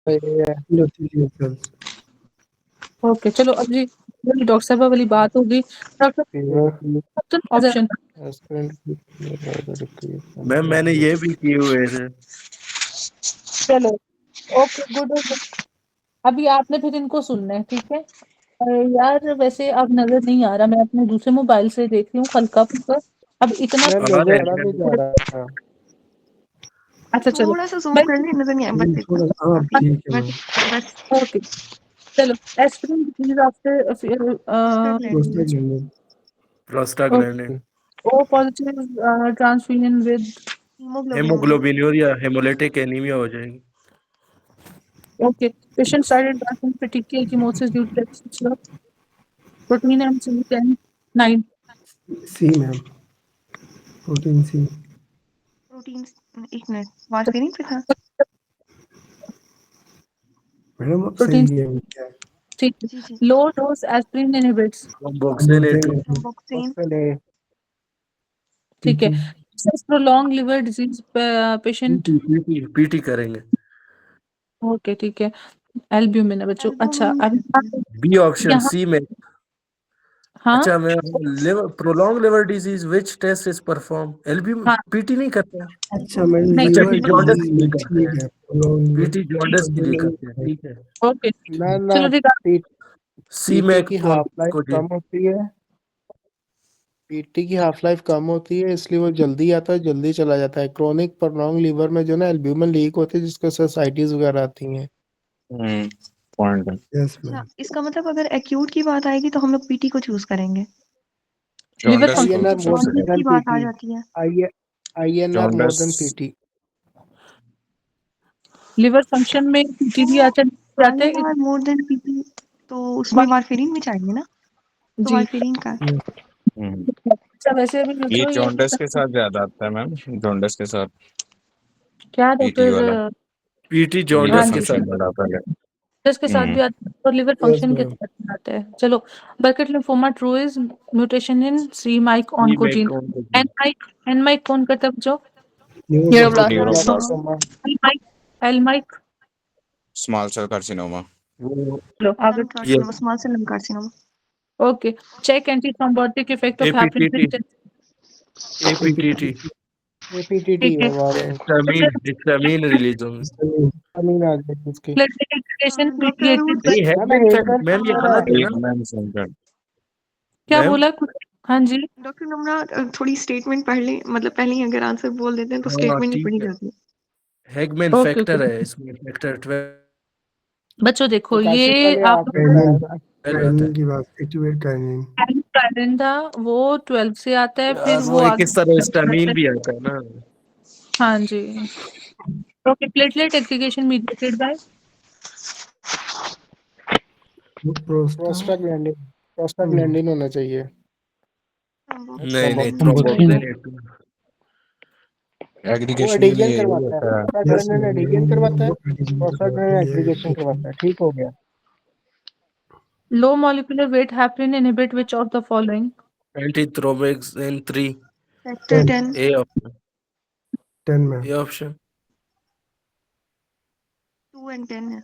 endothelial cells. Okay चलो अब जी doctor साहब वाली बात होगी। डॉक्टर ऑप्शन मैम मैंने ये भी किए हुए थे। चलो ओके गुड हो गया। अभी आपने फिर इनको सुनना है, ठीक है। यार वैसे अब नजर नहीं आ रहा, मैं अपने दूसरे मोबाइल से देख रही हूँ हल्का फुल्का। अब इतना आ रहे हैं। अच्छा चलो थोड़ा सा जूम भाई कर ले, नजर नहीं आया बस इतना। थोड़ा हाँ ठीक है बस मैम। बस ओके चलो aspirin decrease after prostaglandin, prostaglandin, O positive transfusion with haemoglobin. Haemoglobinuria, haemolytic anaemia हो जाएगी। Okay patient started bathroom petechial ecchymosis due to excess of protein and C10 9 C ma'am, protein C. Protein, एक minute warfarin पे था। Madam अब protein सही है क्या? ठीक जी है। जी। Low dose aspirin inhibits thromboxane thromboxane, ठीक है। PT prolong liver disease patient PT PT करेंगे। ओके ठीक है। एल्ब्यूमिन है बच्चों। अच्छा एल्बुमिन। अब बी ऑप्शन यहाँ सी में। हाँ अच्छा मैं liver prolong liver disease which test is perform LB हाँ पीटी नहीं करते हैं। अच्छा मैडम नहीं अच्छा लीवर टी जॉन्डिस के लिए डिजीज करते ठीक हैं। है, prolonged पीटी ठीक जॉन्डिस के लिए करते हैं, ठीक है। ओके ना ना चलो ठीक है। पी, सी में पीटी की हाफ लाइफ को कम होती है। पीटी की हाफ लाइफ कम होती है, इसलिए वो जल्दी आता है, जल्दी चला जाता है। क्रोनिक प्रोलॉन्ग लीवर में जो ना एल्ब्यूमिन लीक होती है, जिसको सोसाइटीज वगैरह आती हैं। पॉइंट है। यस अच्छा मैम। इसका मतलब अगर एक्यूट की बात आएगी तो हम लोग पीटी को चूज करेंगे। लिवर जॉन्डिस को फंक्शन आईएनआर तो मोर जॉन्डिस की देन बात आ पीटी। जाती है। INR more jaundice then PT. Liver function में पीटीबी तो आते हैं आईएनआर मोर देन पीटी, तो उसमें वारफेरिन भी चाहिए ना, तो जी। वारफेरिन का। अच्छा वैसे अभी ये बच्चों ये जॉन्डिस के साथ ज्यादा आता है मैम, जॉन्डिस के साथ क्या पीटी डॉक्टर वाला पीटी हाँ लीवर जॉन्डिस के जी साथ फंक्शन बढ़ा पहले। इसके साथ भी आते हैं और लिवर यस फंक्शन के मैम। साथ भी आते हैं। चलो Burkitt lymphoma true is mutation in C myc C में ऑन्कोजीन। कौन एन माइक कौन करता है बच्चों? Neuroblastoma. Neuroblast, neuroblastoma, L myc L myc small cell carcinoma. वो लो आगे लंग ये carcinoma, small cell lung carcinoma. Okay check anti thrombotic effect of APTT heparin APTT APTT ठीक है है। वार्निंग। हिस्टामीन रिलीज होंगे। अमीन आ जाएगी उसकी। Platelet aggregation doctor Arun, mediated नहीं मैम हैगमैन हेगमैन मैम ये सेंटर गलत है। है ना हेगमैन सेंटर। क्या मैम। बोला कुछ? हाँ जी डॉक्टर नमरा थोड़ी स्टेटमेंट पढ़ लें, मतलब पहले ही अगर आंसर बोल देते हैं तो हाँ स्टेटमेंट नहीं ठीक पढ़ी है। जाती। हैगमैन ओके ओके फैक्टर है इसमें, फैक्टर 12 बच्चों तो देखो काशिफ ये पहले आप आप काइनिन, बताया। आता काइनिन की बात, एक्टिवेट काइनिन। पैरेंट था वो 12 से आता है, है फिर यार, वो वो एक इस तरह आगे हिस्टामीन भी आता है ना। हाँ जी okay platelet aggregation mediated by prosta prostaglandin, prostaglandin होना चाहिए। नहीं नहीं थ्रोम्बोक्सिन थ्रोम्बोक्सिन। वो एग्रीगेशन के एडिशन लिए यही करवाता है, होता है। यस प्रोस्टाग्लैंडिन एडिशन करवाता है, प्रोस्टाग्लैंडिन एग्रीगेशन करवाता है। ठीक हो गया। Low molecular weight heparin inhibit which of the following? Anti thromboxane 3 factor 10, 10। A option 10 ma'am. A option 2 and 10 है।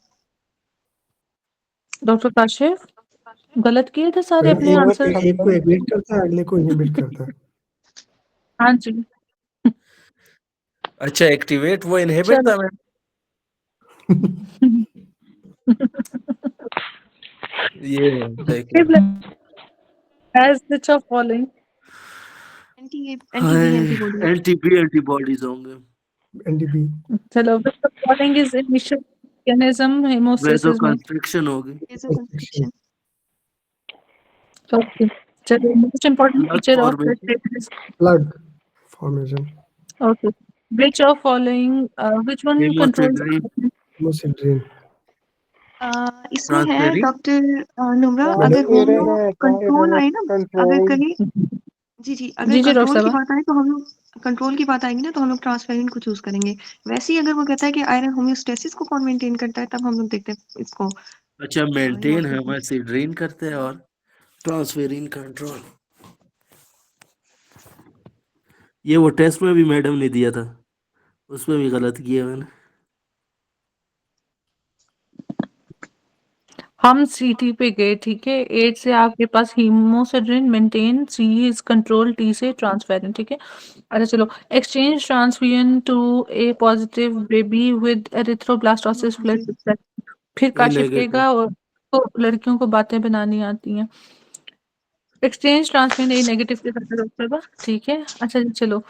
डॉक्टर काशिफ गलत किए थे सारे मैडम अपने एक आंसर। एक को एग्रीड करता है, अगले को इनहिबिट करता है। हाँ जी अच्छा एक्टिवेट वो इनहिबिट चलो था मैम। ये देखिए। as which of following? Anti B antibody. Antibodies होंगे। एनडीपी। चलो which of following is initial mechanism hemostasis में? कंस्ट्रक्शन होगी। वेसोकंस्ट्रिक्शन। Okay. चलो most important plug feature of formation. platelet is plug formation. okay. Which of following which one controls हेमोसिडरी haemosiderin. इसमें है transferrin. Doctor नुब्रा, अगर madam होम्यो error है, कंट्रोल एरर आए ना, अगर कंट्रोल। कहीं जी जी अगर जी जी डॉक्टर कंट्रोल की साहब बात आए तो हम लोग कंट्रोल की बात आएगी ना तो हम लोग ट्रांसफेरिन को चूज करेंगे। वैसे ही अगर वो कहता है कि आयरन होम्योस्टेसिस को कौन मेंटेन करता है, तब हम लोग देखते हैं इसको अच्छा मेंटेन हेमोस्टेसिस। हेमोसिड्रिन करते हैं और ट्रांसफेरिन कंट्रोल। ये वो टेस्ट में भी मैडम ने दिया था, उसमें भी गलत किया मैंने। हम सी-टी पे गए, ठीक है? 8 से आपके पास haemosiderin, maintain, C is control, T से ट्रांसफेरेंट, ठीक है? अच्छा चलो, exchange transfusion to A positive baby with erythroblastosis flood फिर ए काशिफ नेगेटिव कहेगा और तो लड़कियों को बातें बनानी आती हैं। एक्सचेंज ट्रांसफ्यूजन ए नेगेटिव के साथ डॉक्टर साहब, ठीक है? अच्छा जी चलो,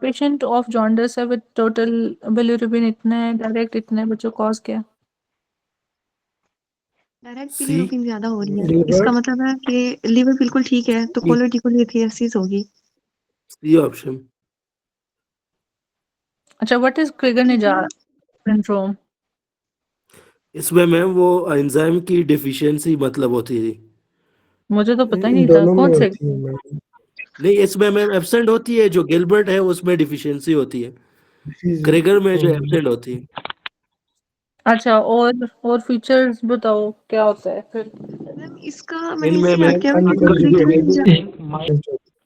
पेशेंट ऑफ जॉन्डिस है विद टोटल बिलिरुबिन इतना है, डायरेक्ट इतना है, बच्चों कॉज़ क्या है? डायरेक्ट सी बिलीरुबिन ज्यादा हो रही है, लिवर इसका मतलब है कि लिवर बिल्कुल ठीक है, तो कोलेटिकोलिथियासिस होगी। सी ऑप्शन अच्छा, व्हाट इज़ क्रिगर-निजार सिंड्रोम? इसमें मैम वो एंजाइम की डेफिशिएंसी मतलब होती है। मुझे तो पता ही इन नहीं था, दोनों में कौन से? होती है मैम। नहीं, इसमें मैम एब्सेंट होती है, जो गिलबर्ट है उसमें डेफिशिएंसी होती है, क्रेगर में जो एब्सेंट होती है। अच्छा, और फीचर्स बताओ क्या होता है फिर? मैम इसका मैंने इनमें इससे याद मैम किया कि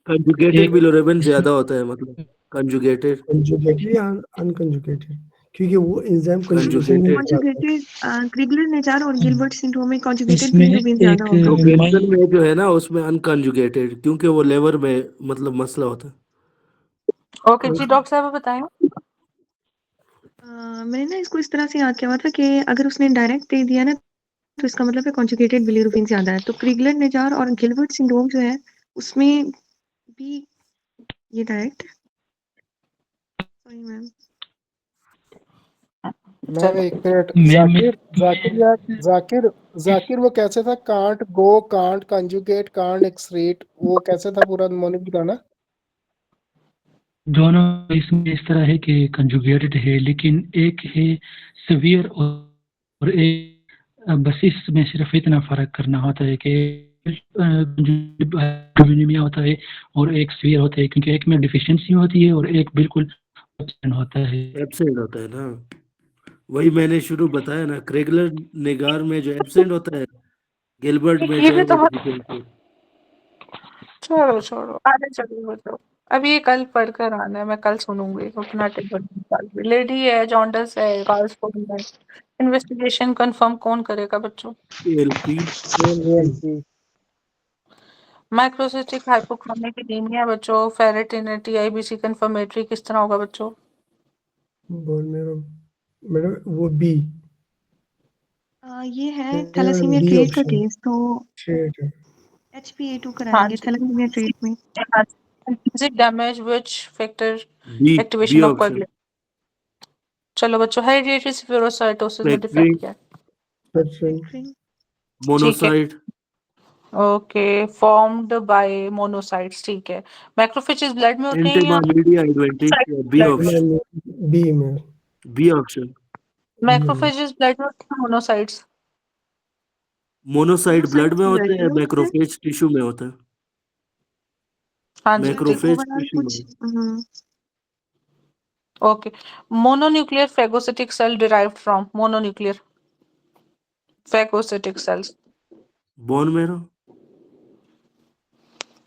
कंजुगेटेड बिलिरुबिन ज्यादा होता है, मतलब कंजुगेटेड कंजुगेटेड या अनकंजुगेटेड, क्योंकि वो एंजाइम कंजुगेशन नहीं कंजुगेटेड कराता। कॉन्जुगेटेड क्रिगलर-निजार और गिलबर्ट सिंड्रोम में कॉन्जुगेटेड बिलीरुबिन ज्यादा होगा। तो बेंजन में जो है ना उसमें अनकंजुगेटेड, क्योंकि वो लेवर में मतलब मसला होता है। ओके जी, डॉक्टर साहब बताएं। मैंने ना इसको इस तरह से याद किया हुआ था कि अगर उसने डायरेक्ट दे दिया ना, तो इसका मतलब है कॉन्जुगेटेड बिलीरुबिन ज्यादा है। तो क्रिगलर-निजार और गिलबर्ट सिंड्रोम जो है, उसमें भी ये डायरेक्ट है। Sorry ma'am. मैम एक मिनट, जाकिर वो कैसे था? Can't go, can't conjugate, can't excrete, वो कैसे था पूरा मोनिक बताना। दोनों इसमें इस तरह है कि कंजुगेटेड है, लेकिन एक है सिवियर और एक बस इसमें सिर्फ इतना फर्क करना होता है कि एनीमिया होता है और एक सीवियर होता है, क्योंकि एक में डिफिशिएंसी होती है और एक बिल्कुल एब्सेंट होता है। एब्सेंट होता है ना, वही मैंने शुरू बताया ना, क्रेगलर निगार में जो एब्सेंट होता है, गिलबर्ट में ये जो है भी वो तो डिफिशिएंसी। छोड़ो छोड़ो, आगे चलो बच्चों। अब ये कल पढ़कर आना है, मैं कल सुनूंगी अपना टिकट। लेडी है, जॉन्डस है, गार्ल्स को भी है। इन्वेस्टिगेशन कंफर्म कौन करेगा बच्चों? एलपी एएलपी माइक्रोसिस्टिक हाइपोक्रोमिक एनीमिया बच्चों, फेरिटिनिटी, आईबीसी कंफर्मेटरी किस तरह होगा बच्चों? बोल मेरा मैडम वो बी ये है थैलेसीमिया डी ट्रेट का ऑप्शन केस, तो शेड है। HPA2 हाँ कराएंगे जी। थैलेसीमिया ट्रेट में। Intrinsic damage which factor B activation of option coagulation? चलो बच्चों, हेरिडिटरी स्क्लेरोसाइटोसिस में फैक्ट्री डिफेक्ट क्या है? Factoring factoring. ठीक है, monocyte okay, formed by monocytes, ठीक है। मैक्रोफेजेस ब्लड में होते हैं या एंटीमा एडवेंटिक, बी ब्लड में? ऑप्शन बी में बी ऑप्शन मैक्रोफेजेस ब्लड में होते हैं मोनोसाइट्स? मोनोसाइट ब्लड में होते हैं, ब्लड में होते हैं। मैक्रोफेज टिश्यू में होता है, हाँ जी, ठीक है, मैक्रोफेज ओवरऑल टिश्यू कुछ में। Okay. Mononuclear phagocytic cell derived from mononuclear phagocytic cells. Bone marrow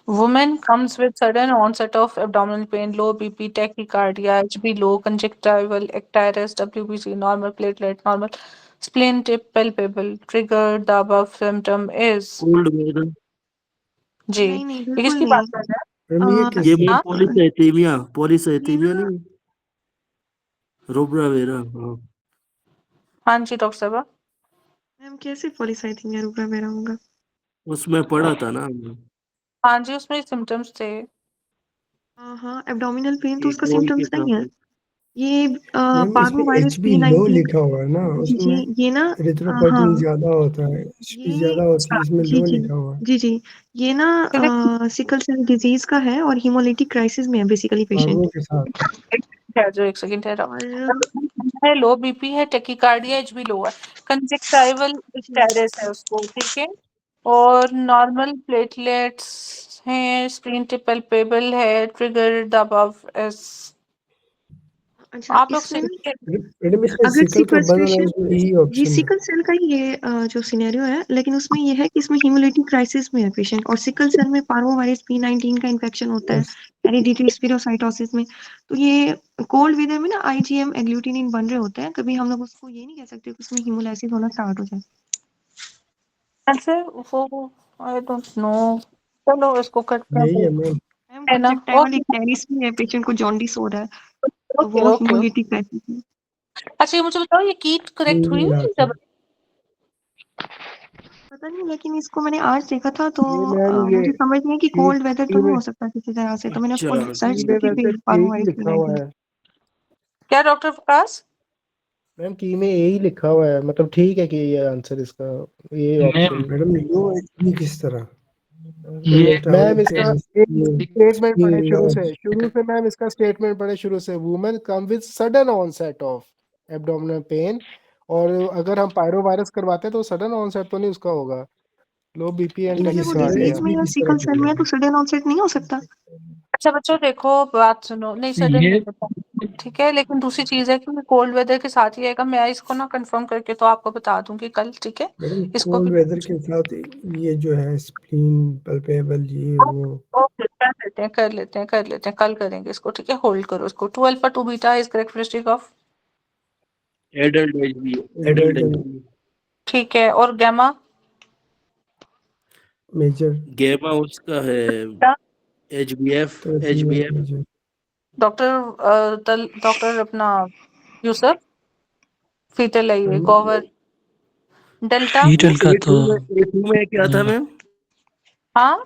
Woman comes with sudden onset of abdominal pain, low BP, tachycardia, HB low, conjunctival, icterus, WBC, normal platelet, normal spleen tip palpable. Trigger the above symptom is cold मेरो जी। नहीं नहीं ये बिल्कुल किसकी बात नहीं। कर रहे हैं? मैडम ये आ, ये कैसे मैम हाँ पॉलीसाइथेमिया ये पॉलीसाइथेमिया ना नहीं, रोबरा वेरा, हाँ। हाँ जी डॉक्टर साहब। मैम कैसे पॉलीसाइथेमिया रूब्रा मेरा होगा। उसमें पढ़ा था ना हमने, हाँ जी, उसमें सिम्टम्स थे। हाँ एब्डोमिनल पेन तो ये उसका कोल्ड के सिम्टम्स नहीं है। साथ ये मैम इसमें पार्वोवायरस एचबी लो P19 लिखा हुआ है ना, उसमें ये ना हाँ एरिथ्रोपोइटिन ज्यादा होता है, एचबी ये ज्यादा होती है, इसमें जी लो जी लिखा हुआ है। जी जी ये ना सिकल सेल डिजीज का है और हीमोलिटिक क्राइसिस में है बेसिकली पार्वो पेशेंट। के साथ जो एक सेकंड और है, लो बीपी है, टेकिकार्डिया एचबी लो है, कंजक्टाइवल जी स्टेरस है उसको, ठीक है। और नॉर्मल प्लेटलेट्स हैं, स्प्लीन टिप पैल्पेबल है, ट्रिगर द अबव एस। अच्छा आप लोग इसमें से ना मैडम इसमें अगर सिकल का बना है, सिक्वेस्ट्रेशन इसमें ई ये ऑप्शन है। सिकल सेल का ही ये जो सिनेरियो है, लेकिन उसमें ये है कि इसमें हीमोलिटिक क्राइसिस में है पेशेंट और सिकल सेल में पार्वोवायरस P19 का इन्फेक्शन होता है बस हेरिडिटरी स्पिरोसाइटोसिस में। तो ये कोल्ड वेदर में ना IgM एग्लूटिनिन बन रहे होते हैं, कभी हम लोग उसको ये नहीं कह सकते कि उसमें हीमोलाइसिस होना स्टार्ट हो जाए। ऐसे वो आई डोंट नो। चलो इसको करते यही है हैं मैम। मैम है ना। कंजक्टाइवल ओके एक कैरिस भी है, पेशेंट को जॉन्डिस हो रहा है तो ओके वो ओके। हिमोलिटिक क्राइसिस है। अच्छा ये मुझे बताओ, ये कीट करेक्ट हुई मिला नहीं के। जब? पता नहीं, लेकिन इसको मैंने आज देखा था तो ये मैम ये मुझे समझ नहीं है कि की कोल्ड वेदर तो की नहीं में हो सकता किसी तरह से, तो मैंने अच्छा उसको सर्च की में करके वैसे देख पा रहा हूँ यही लिखा हुआ है क्या डॉक्टर विकास? मैम, की में यही लिखा हुआ है, मतलब ठीक है कि ये आंसर इसका, ये मैम ऑप्शन। मैडम लो ये किस तरह ये मैम इसका एक ये स्टेटमेंट पढ़े शुरू large। से मैम इसका स्टेटमेंट पढ़े शुरू से। Women come with sudden onset of abdominal pain, और अगर हम पायरोवायरस करवाते हैं तो सडन ऑनसेट तो नहीं उसका होगा, लो बीपी एंड अगर वो टैकीकार्डिया। डिजीज में या सिकल सेल में है तो सडन ऑनसेट नहीं हो सकता। अच्छा बच्चों देखो, बात सुनो, नहीं सडन ये नहीं बता, ठीक है, लेकिन दूसरी चीज है कि कोल्ड वेदर के साथ ही आएगा। मैं इसको ना कंफर्म करके तो आपको बता दूंगी कल, ठीक है। मैडम इसको भी कोल्ड वेदर के साथ ये जो है स्प्लीन पल्पेबल ये वो ओके कर लेते हैं, कल करेंगे इसको, ठीक है। होल्ड करो इसको। 2 alpha 2 beta is characteristic of, adult age B, adult adult age and B. ठीक है। और गैमा? मेजर गेमा उसका है HbF, thalassaemia HbF. Major. Doctor अपना यूसुफ, फीटल है ये, कोवर, डेल्टा। फीटल का तो ए2 में क्या था मैम? हाँ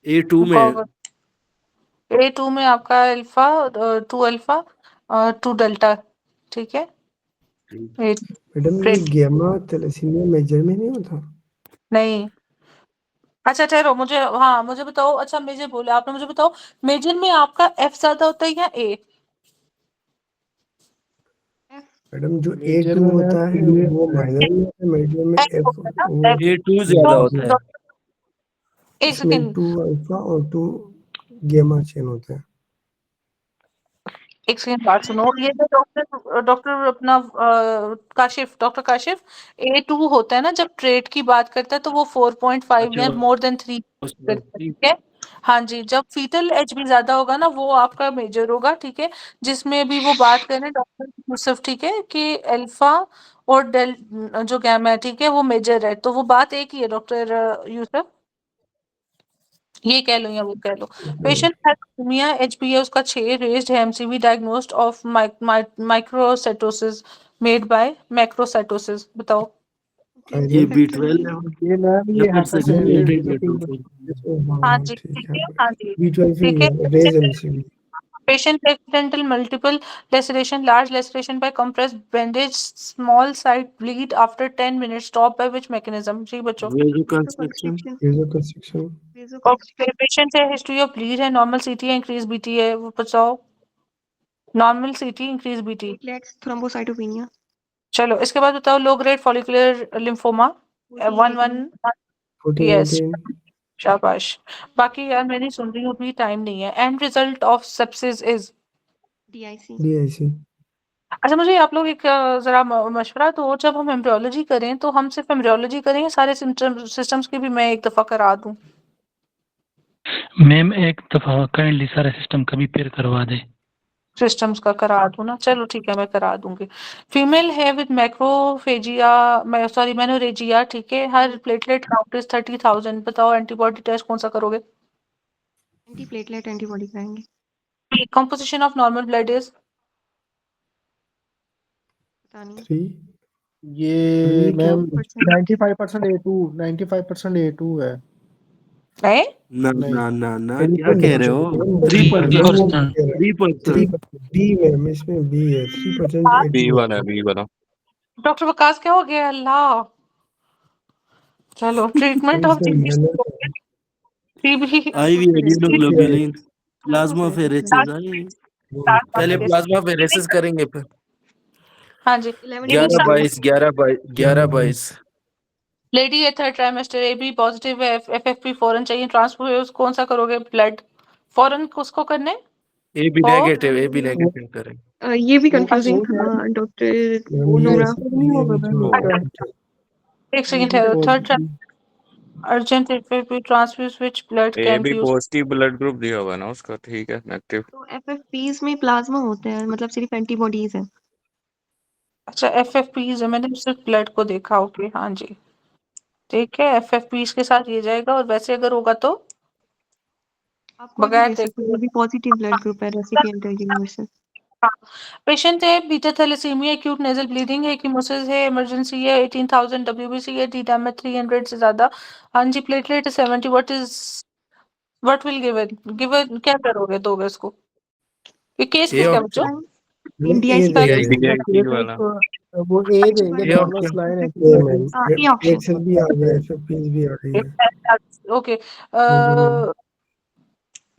ए2 में कोवर। A2 में आपका अल्फा 2 अल्फा 2 डेल्टा, ठीक है। मैडम ये गैमा थैलेसीमिया मेजर में नहीं होता। नहीं, अच्छा ठहरो, मुझे हाँ मुझे बताओ, अच्छा मेजर बोले आपने, मुझे बताओ मेजर में आपका F ज्यादा होता है या A? मैडम जो मेजर A2 में होता है मैम वो माइनर में होता है, मेजर में F F होता है वो ना, F। ए2 तो ज्यादा होता है। एक इसमें सेकंड, 2 अल्फा और 2 गैमा चेन होते हैं। एक सेकंड बात सुनो। ये जो डॉक्टर डॉक्टर अपना काशिफ, डॉक्टर काशिफ, A2 होता है ना जब ट्रेड की बात करता है तो वो 4.5 या अच्छा मोर देन 3 करता है, ठीक है। हाँ जी, जब फीटल एच भी ज्यादा होगा ना वो आपका मेजर होगा, ठीक है। जिसमें भी वो बात करें डॉक्टर यूसुफ, ठीक है, कि अल्फा और डेल जो गैमा है, ठीक है, वो मेजर है, तो वो बात एक ही है डॉक्टर यूसुफ, ये कह लो या वो कह लो। पेशेंट थैलेसीमिया एचबी है उसका 6, रेज्ड है MCV, diagnosed of microcytosis made by macrocytosis, बताओ। ये Genetic factor B12 भी लेवल ये मैम या ये फिर हाइपरसेंसिटिविटी सेचुरेटेड बेसोफिल। बेटोफिल। हाँ हाँ जी ठीक ठीक है। है, हाँ जी B12 ठीक ही है। है, raise MCV. Patient accidental multiple laceration, large laceration by compressed bandage, small site bleed after 10 minutes, stop by which mechanism? जी बच्चों। Vasoconstriction. vasoconstriction, user constriction. Okay, patient है हिस्ट्री ऑफ ब्लीड है, normal CT है, increase BT है, वो बताओ। Normal सीटी, increase BT. platelets, thrombocytopenia, चलो इसके बाद बताओ, low grade follicular lymphoma 1 1 14 yes, 18 शाबाश। बाकी यार मैं नहीं सुन रही हूँ, अभी टाइम नहीं है। And result of sepsis is, DIC। DIC। अच्छा मुझे आप लोग एक जरा मशवरा दो, जब हम एम्ब्रियोलॉजी करें तो हम सिर्फ एम्ब्रियोलॉजी करें या सारे सिस्टम्स की भी मैं एक दफा करा दूं? मैम एक दफा काइंडली सारा सिस्टम का भी पेयर करवा दे। सिस्टम्स का करा दूं ना, चलो ठीक है मैं करा दूंगी। फीमेल है विद मैक्रोफेजिया, सॉरी मेनोरेजिया, ठीक है, हर प्लेटलेट काउंट इज 30,000, बताओ एंटीबॉडी टेस्ट कौन सा करोगे? एंटी प्लेटलेट एंटीबॉडी कराएंगे। Composition of normal blood is, पता नहीं, 3 ये क्या मैम 2%। 95% A2, 95% A2 है। नहीं ना नहीं, ना ना ना, क्या बिल्कुल कह नहीं रहे है हो? मैडम, 3%, 3%। 3%। बी मैम, इसमें बी है 3% बी A2 वाला है। बी वाला। डॉक्टर विकास क्या हो गया, अल्लाह। चलो ट्रीटमेंट ऑफ इसमें मैंने TB, IV immunoglobulin, plasmapheresis आई। पहले हाँ प्लाज्मा फेरेसिस करेंगे फिर। जी। 11 टीबी 11 DIC। 22 11 11 22। लेडी है, थर्ड ट्राइमेस्टर, एबी पॉजिटिव है, एफएफपी फॉरन चाहिए, ट्रांसफ्यूज कौन सा करोगे ब्लड? फॉरन किसको करने? A B O negative, A B negative करें। ये भी वो कंफ्यूजिंग वो था डॉक्टर मैम नूरा। नहीं ये होगा भी मैम जो इसका। एक ये सेकंड भी है, third positive. Urgent FFP transfuse which blood A can be be used? Positive blood group दिया हुआ है ना उसका, ठीक है नेगेटिव। तो FFPs में प्लाज्मा होते हैं, मतलब सिर्फ एंटीबॉडीज है। अच्छा एफएफपी है, मैंने सिर्फ ब्लड को देखा, ओके हाँ जी। ठीक है, FFPs के साथ ये जाएगा, और वैसे अगर होगा तो आप कोई भी बगैर ले सकते हो, देखे। जो भी पॉजिटिव ब्लड ग्रुप है, रेसिपिएंट है यूनिवर्सल। पेशेंट है beta thalassaemia, acute nasal bleeding है, कीमोसिस है, इमरजेंसी है, 18,000 WBC है, टी डैम है 300 से ज्यादा। हाँ जी, प्लेटलेट 70। व्हाट विल गिवन क्या करोगे, दोगे इसको? ये केस ए किसका है ऑप्शन, बच्चों? मैम ए डीआईसी देंगे DIC मैम। DIC वाला। तो वो ए देंगे, ए थॉमस ऑप्शन, लाइन ए मैम, ई ऑप्शन। एक्सेल भी आ गया, एफएफपीज भी आ गई है। ओके,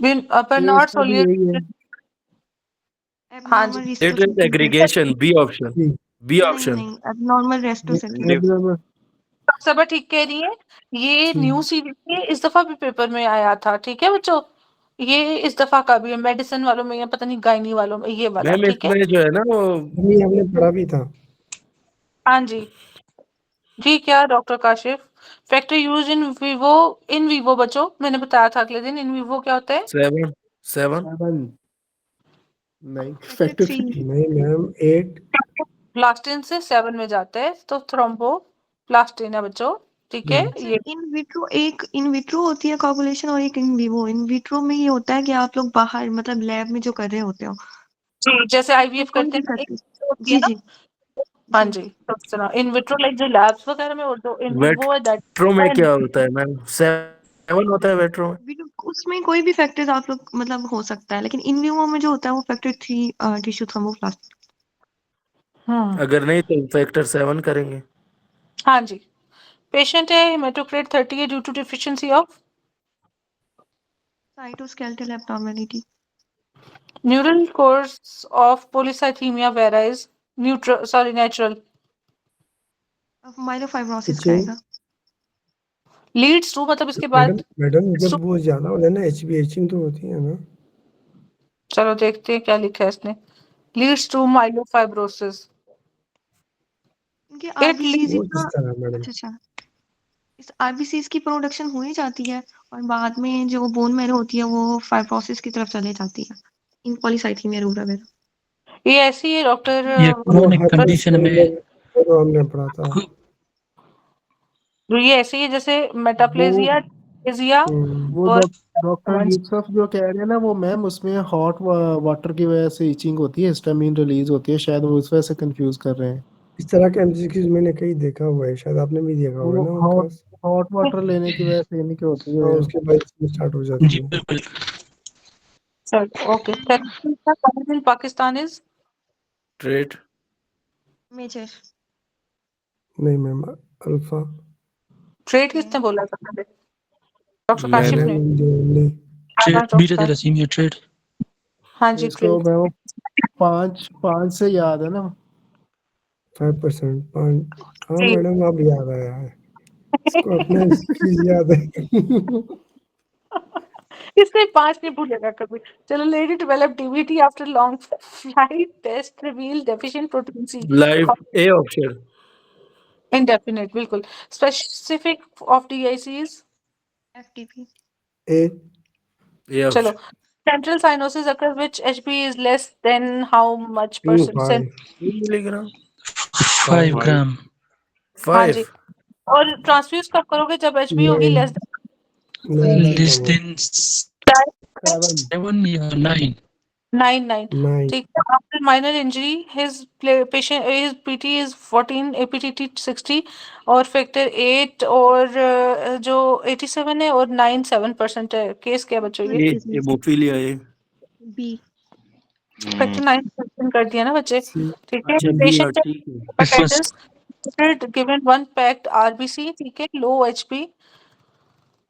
ए नॉट इसका भी यही है। हाँ जी, abnormal platelet ristocetin aggregation, B option, जी, बी नहीं ऑप्शन। नहीं, एबनॉर्मल रेस्टोसेटिव। एब्नॉर्मल सब ठीक कह रही है। ये जी। न्यू सीरीज इस दफा भी पेपर में आया था, ठीक है बच्चों। ये इस दफा का भी है, मेडिसिन वालों में या पता नहीं गायनी वालों में, ये वाला, मैम ठीक है। इसमें जो है ना वो नहीं, हमने पढ़ा भी था। हाँ जी, जी क्या doctor Kashif? Factor use in vivo बच्चों, मैंने बताया था अगले दिन। इन वीवो क्या होता है? 7 7 7 नहीं, फैक्टर फैक्टर 3। 3। नहीं मैम, 8। प्लास्टिन से 7 में जाता है, तो थ्रोम्बो प्लास्टिन है बच्चों, ठीक है। सर ये इन विट्रो, एक इन विट्रो होती है कोगुलेशन और एक इन विवो। इन विट्रो में ये होता है कि आप लोग बाहर मतलब लैब में जो कर रहे होते हो, जी, जैसे IVF कोई करते भी हैं ना, एक करते। होती है जी ना। जी हाँ जी। जी, तो इस तरह इन विट्रो लाइक जो लैब्स वगैरह में, और जो इन विवो है दैट वेट्रो में क्या होता है मैम? 7 होता है वेट्रो में। उसमें कोई भी फैक्टर्स आप लोग मतलब हो सकता है, लेकिन इन विवो में जो होता है वो फैक्टर 3 टिश्यू थ्रोम्बोप्लास्ट। हाँ अगर नहीं तो फैक्टर 7 करेंगे। हाँ जी। पेशेंट है हेमाटोक्रेट 30 है due to deficiency of cytoskeletal abnormality. Neural course of polycythaemia vera natural myelofibrosis itching. कराएगा। लीड्स टू, मतलब इसके मैडम बाद मैडम जब वो ज्यादा हो जाए ना, एचबी एचिंग तो होती है ना। चलो देखते हैं क्या लिखा है इसने। Leads to myelofibrosis. इनके इट आरबीसीज वो का। किस तरह मैडम? अच्छा अच्छा, इस आरबीसीज की प्रोडक्शन हो ही जाती है, और बाद में जो बोन मैरो होती है वो फाइब्रोसिस की तरफ चले जाती है, इन पॉलीसाइथीमिया रूरा वगैरह। ये ऐसी है डॉक्टर। ये वो क्रोनिक कंडीशन में वो हमने पढ़ा था। ये ऐसी है जैसे वो मेटाप्लेजिया वो और डॉक्टर यूसुफ जो कह रहे हैं ना, वो मैम उसमें हॉट वाटर की वजह से इचिंग होती है, हिस्टामिन रिलीज होती है, शायद वो उस वजह से कंफ्यूज कर रहे हैं। इस तरह के एमसीक्यूज मैंने कहीं देखा हुआ है, शायद आपने भी देखा होगा वो ना हॉट उनका। हॉट वाटर लेने की वजह से इनकी की होती हाँ, है। उसके बाद स्टार्ट हो जाती जी है। बिल्कुल। Okay. Pakistan is trait major. नहीं मैम, अल्फा। ट्रेड किसने बोला था पहले? डॉक्टर काशिफ मैंने ने। मैम जो only trait beta thalassaemia trait. हाँ जी, इसको ट्रेड। मैं वो 5 से याद है ना। 5%, 5। हाँ जी। मैडम, अब याद आया है इसको, अपना चीज याद है। इसने 5 नहीं भूलेगा कभी। चलो, lady develop DVT after long flight, test reveal deficient protein C. Live, A option. Indefinite, बिल्कुल। Specific of DICs। FTP. A. A चलो, option. central cyanosis occurs which HB is less than how much 2, percent? 5। Milligram. 5 5 ग्राम। हाँ जी। 5। और transfuse कब करोगे? जब HB होगी 9, less 9 से less कम हो। देन 7 7 या 9। 9 9। ठीक है। After minor injury, his PT is 14, APTT 60 और फैक्टर 8 और जो 87 है और 9 7% है। केस क्या बच्चों ये? ए हेमोफीलिया ए। बी। फैक्टर 9% कर दिया ना बच्चे, सी। ठीक है। अच्छा बी, हाँ पेशेंट ठीक है। हेपेटाइटिस given 1 packed RBC, ठीक है, low HP,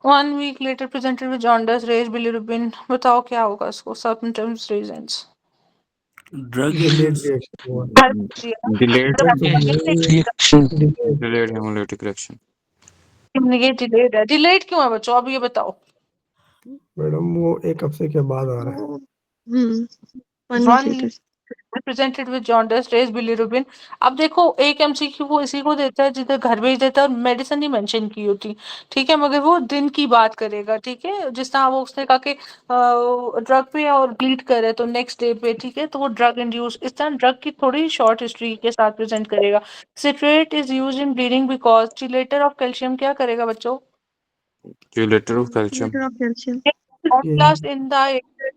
1 week later presented with jaundice, raised bilirubin। बताओ क्या होगा इसको? symptoms, reasons। Drug delayed use. Reaction हुआ। डिलेड ड्रग तो हुआ ही नहीं। Reaction. Delayed. Delayed haemolytic reaction. ये डिलेड है। डिलेड क्यों है बच्चों, अब ये बताओ। मैडम वो 1 हफ्ते के बाद आ रहा है। 1 week One later. Presented with jaundice raise bilirubin. अब देखो एक एमसीक्यू वो इसी को देता है जिधर घर भेज देता है और मेडिसिन नहीं मेंशन की होती, ठीक है, मगर वो दिन की बात करेगा, ठीक है, जिस तरह वो उसने कहा कि ड्रग पे और ब्लीड करे तो नेक्स्ट डे पे, ठीक है, तो वो ड्रग इंड्यूस, इस तरह ड्रग की थोड़ी शॉर्ट हिस्ट्री के साथ प्रेजेंट करेगा। Citrate is used in bleeding because चिलेटर of calcium क्या करेगा बच्चों? Chelator of calcium. Chelator of calcium. Contrast in the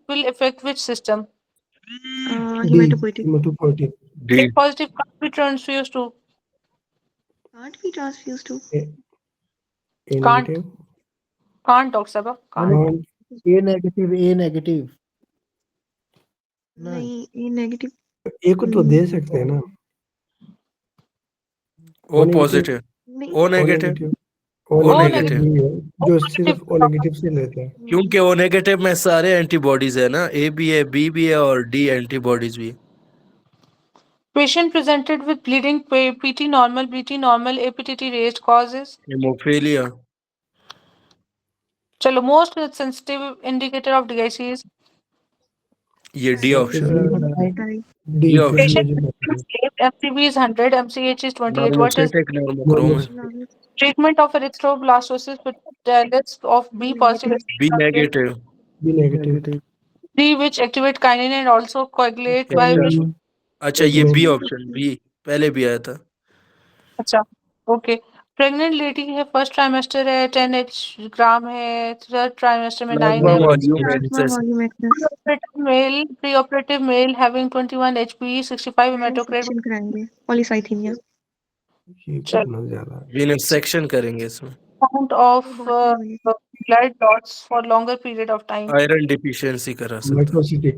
will affect which system? D. Hematopoietic. Hematopoietic. D. A positive can't be transfused to. Can't be transfused to. A Can't. negative. Can't talk about. Can't. Can't. A negative, A negative. नहीं, A negative. A को तो दे सकते हैं ना। O positive. नहीं, O negative. O O negative negative. भी है, जो सिर्फ O negative से लेते हैं। क्योंकि O नेगेटिव में सारे एंटीबॉडीज है ना, A भी है, B भी है और D एंटीबॉडीज भी है। Patient presented with bleeding, PT normal, BT normal, APTT raised causes. Haemophilia. चलो most sensitive indicator of DIC is ये D ऑप्शन। D Yeah. फिर patient मुझे MCV is 100, MCH is 28. What is normocytic नॉर्मोक्रोम है। treatment of erythroblastosis with dialysis of B positive? B negative. B negative। D which activate kinin and also coagulate by which? अच्छा ये B option, B पहले भी आया था। अच्छा okay. Pregnant lady है, first trimester है, 10 ग्राम है, थर्ड ट्राइमेस्टर में 9 है। Volume Plasma excess. volume excess. Preoperative male having 21 HP, 65 hematocrit. Section कराएंगे. Polycythemia. ये चलो। कितना ज्यादा है। वीनस सेक्शन करेंगे इसमें। Count of blood loss for longer period of time. Iron deficiency करा सकता है। Microcytic।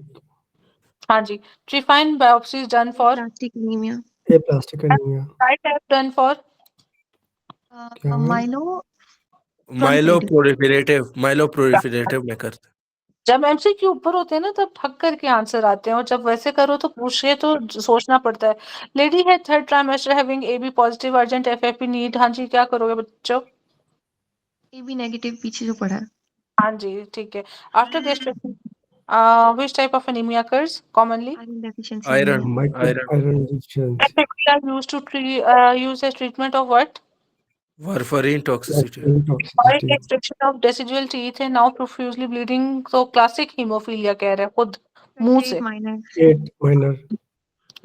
हाँ जी। Trifine biopsies done for. Plastic anemia. aplastic anemia। Right have done for. क्या है? माइलोप्रोलिफरेटिव में करते हैं। जब एमसीक्यू ऊपर होते हैं ना तब ठक करके आंसर आते हैं, और जब वैसे करो तो पूछे तो सोचना पड़ता है। लेडी है third trimester having AB positive urgent FFP need, हाँ जी क्या करोगे बच्चों? AB negative पीछे जो पड़ा है. हाँ जी ठीक है। After gastrectomy which type of anemia occurs commonly? Iron deficiency. Iron anemia. Iron deficiency। Are used to use as treatment of what? Warfarin toxicity. Oil Toxicity। extraction of decidual teeth है, now profusely bleeding, तो classic haemophilia कह रहे हैं खुद मुंह से। 8 minor. 8 minor।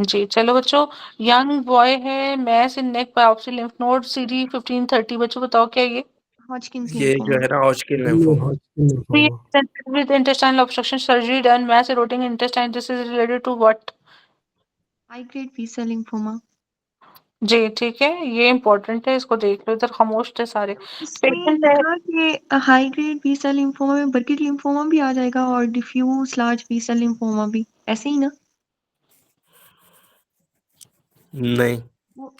जी चलो बच्चों। यंग बॉय है, मैस इन नेक बायोप्सी लिम्फ नोड CD 1530, बच्चों बताओ क्या ये? Hodgkin's ये जो lymphoma. है ना Hodgkin lymphoma. Hodgkin lymphoma। With intestinal obstruction surgery done, mass eroding intestine, this is related to what? High grade B cell lymphoma. जी ठीक है, ये इम्पोर्टेंट है, इसको देख लो, इधर खामोश थे सारे। इसमें Patient है- लिखा कि high grade B cell lymphoma में बर्किट लिम्फोमा भी आ जाएगा और diffuse large B cell lymphoma भी, ऐसे ही ना? नहीं, वो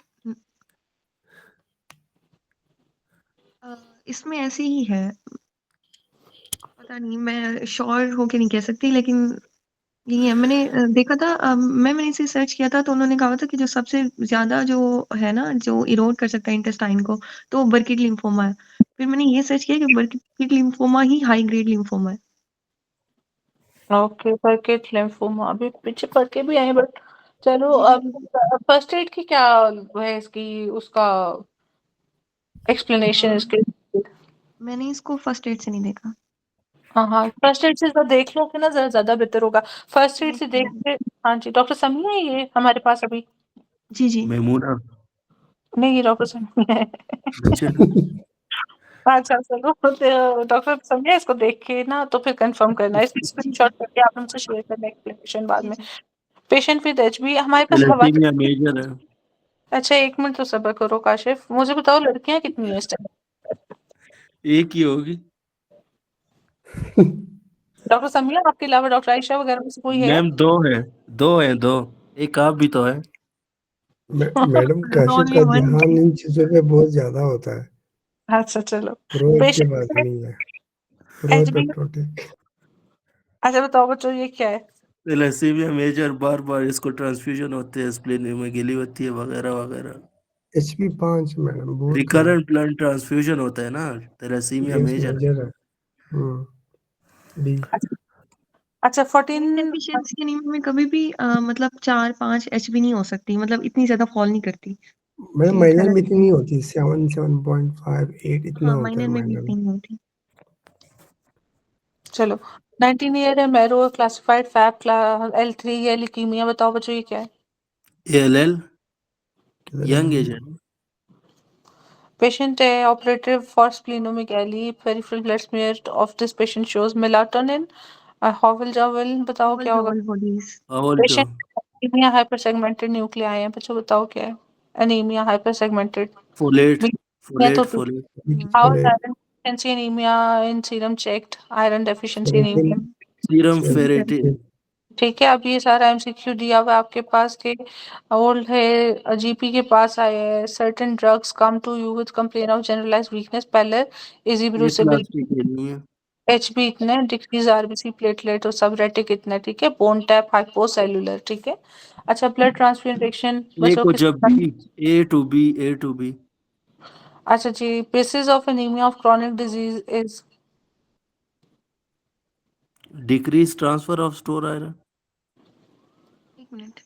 इसमें ऐसे ही है, पता नहीं, मैं श्योर होके नहीं कह सकती, लेकिन यही है। मैंने देखा था, मैंने इसे सर्च किया था तो उन्होंने कहा था कि जो सबसे ज्यादा जो है ना जो इरोड कर सकता है इंटेस्टाइन को, तो बर्किट लिम्फोमा है। फिर मैंने ये सर्च किया कि बर्किट लिम्फोमा ही हाई ग्रेड लिम्फोमा है। ओके बर्किट लिम्फोमा अभी पीछे पढ़ के भी आए, बट चलो अब फर्स्ट एड की क्या है इसकी, उसका एक्सप्लेनेशन इसके। मैंने इसको फर्स्ट एड से नहीं देखा। हाँ फर्स्ट एड से तो देख लो कि ना जरा ज्यादा बेहतर होगा। फर्स्ट एड से देख के। हाँ जी डॉक्टर समिया है ये हमारे पास अभी? जी जी। मेमूना नहीं ये डॉक्टर समिया है। अच्छा चलो डॉक्टर समिया इसको देख के ना तो फिर कंफर्म करना, इसमें स्क्रीनशॉट करके आप हमसे शेयर करना एक्सप्लेनेशन बाद में। पेशेंट विद एचबी हमारे पास हवा। थैलेसीमिया मेजर है। अच्छा एक मिनट तो सब्र करो काशिफ, मुझे बताओ लड़कियां कितनी है इस टाइम? एक ही होगी। डॉक्टर समिया आपके अलावा डॉक्टर आयशा वगैरह में से कोई है? मैम दो हैं। एक आप भी तो है। मैडम काशिफ का ध्यान इन चीजों पे बहुत ज्यादा होता है। अच्छा चलो। फ्रोइड के पेशेंट बाद नहीं है। HB Freud. अच्छा बताओ बच्चों ये क्या है? थैलेसीमिया मेजर बार इसको ट्रांसफ्यूजन होते हैं, स्प्लीन में गिली होती है वगैरह वगैरह। HP 5 मैडम बहुत रिकरेंट ब्लड ट्रांसफ्यूजन होता है ना, थैलेसीमिया मेजर। मेजर है। डी। अच्छा 14 डेफिशिएंसी एनीमिया में कभी भी मतलब 4-5 एचबी नहीं हो सकती, मतलब इतनी ज्यादा फॉल नहीं करती। मैडम ये माइनर थोड़ा में इतनी नहीं होती, 7.58 इतना हाँ, होता माइनर है में भी माइनर इतनी में। नहीं होती। चलो 19 ईयर है, मैरो क्लासिफाइड फैब L3 है, ल्यूकीमिया। बताओ बच्चों ये क्या है? ALL किधर यंग है? एज है। पेशेंट है operative for splenomegaly, peripheral blood smear of this patient shows melatonin, हॉवल जावल। बताओ क्या होगा? All bodies. All to patient anaemia hyper segmented nuclei है। बच्चों बताओ क्या है? एनीमिया हाइपर सेगमेंटेड folate, या तो folate. How folate, iron deficiency anemia in serum checked, iron deficiency ferritin, anemia। Serum ferritin, ferritin. ठीक है, अब ये सारा एमसीक्यू दिया हुआ है आपके पास के ओल्ड है, जीपी के पास आए हैं। Certain drugs come to you with complain of generalised weakness, पहले इजिब्रूसिबिल, Aplastic anemia. एचबी इतना है, डिक्रीज आरबीसी प्लेटलेट और सबरेटिक इतना है, ठीक है। बोन टैप हाइपोसेलुलर, ठीक है। अच्छा ब्लड ट्रांसफ्यूजन A बच्चों को के जब B, A to B, A to B. अच्छा जी, basis of anaemia of chronic disease is Decrease transfer of store iron. एक मिनट।